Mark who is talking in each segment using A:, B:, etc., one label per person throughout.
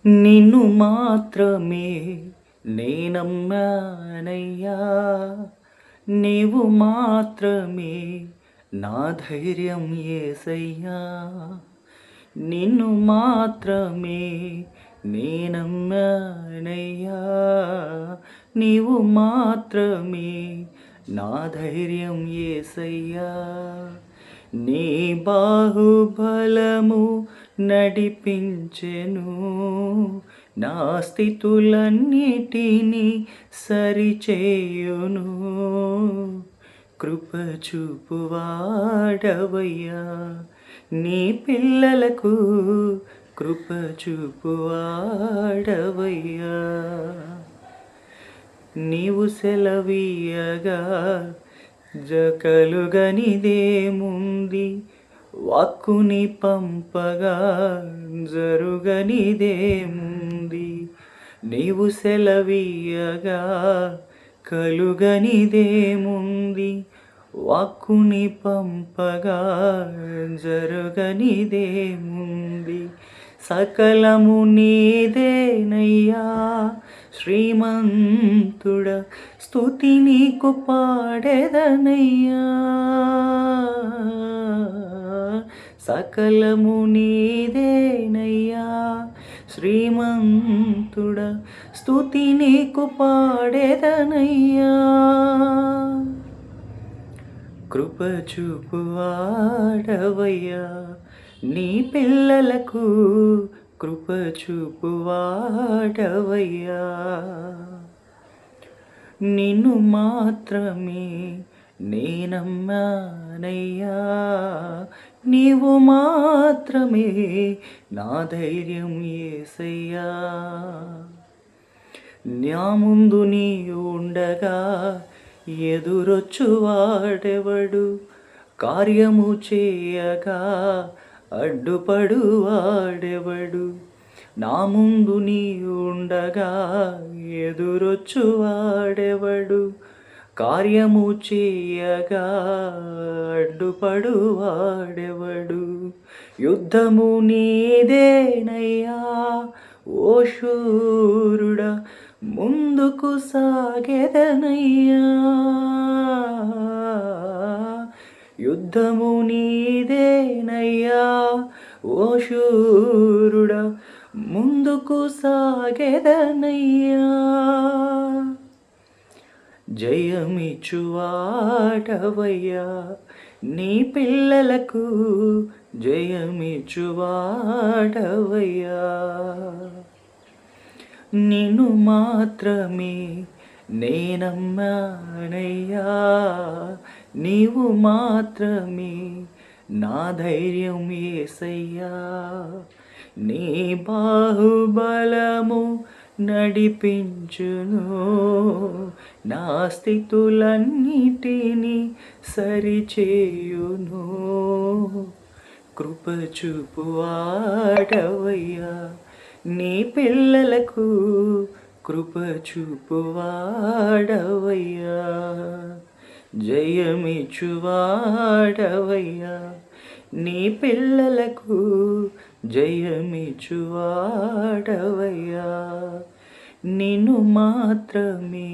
A: నిన్ను మాత్రమే నేనమ్మానయ్యా, నీవు మాత్రమే నా ధైర్యం యేసయ్యా. నిన్ను మాత్రమే నేనమ్మానయ్యా, నీవు మాత్రమే నా ధైర్యం యేసయ్యా. నీ బాహుబలము నడిపించెను, నా స్థితులన్నిటినీ సరిచేయును. కృప చూపువాడవయ్యా, నీ పిల్లలకు కృప చూపువాడవయ్యా. నీవు సెలవీయగా కలుగనిదేముంది, వాక్కుని పంపగా జరుగనిదేముంది. నీవు సెలవీయగా కలుగనిదేముంది, వాక్కుని పంపగా జరుగనిదేముంది. సకలము నీదేనయ్యా శ్రీమంతుడ, స్తుతి నీకు పాడెదనయ్యా. సకలము నీదేనయ్యా శ్రీమంతుడ, స్తుతి నీకు పాడెదనయ్యా. కృప చూపువాడవయ్యా, నీ పిల్లలకు కృప చూపువాడవయ్యా. నిన్ను మాత్రమే నేనమ్మానయ్యా, నీవు మాత్రమే నా ధైర్యం యేసయ్యా. నా ముందు నీ ఉండగా ఎదురొచ్చువాడెవడు, కార్యము చేయగా అడ్డుపడువాడెవడు. నా ముందు నీ ఉండగా ఎదురొచ్చువాడెవడు, కార్యము చేయగా అడ్డుపడువాడెవడు. యుద్ధము నీదేనయ్యా ఓ శూరుడా, ముందుకు సాగెదనయ్యా. యుద్ధము నీదేనయ్యా ఓ శూరుడా, ముందుకు సాగెదనయ్యా. జయమిచ్చువాడవయ్యా, నీ పిల్లలకు జయమిచ్చువాడవయ్యా. నిన్ను మాత్రమే నేనమ్మానయ్యా, నీవు మాత్రమే నా ధైర్యం యేసయ్యా. నీ బాహుబలము నడిపించును, నా స్థితులన్నిటినీ సరిచేయును. కృప చూపువాడవయ్యా, నీ పిల్లలకు కృప చూపువాడవయ్యా. జయమిచ్చువాడవయ్యా, నీ పిల్లలకు జయమిచ్చువాడవయ్యా. నిన్ను మాత్రమే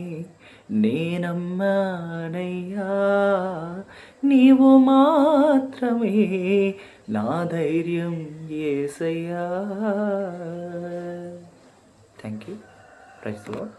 A: నేనమ్మానయ్యా, నీవు మాత్రమే నా ధైర్యం యేసయ్యా. Thank you. Praise the lord.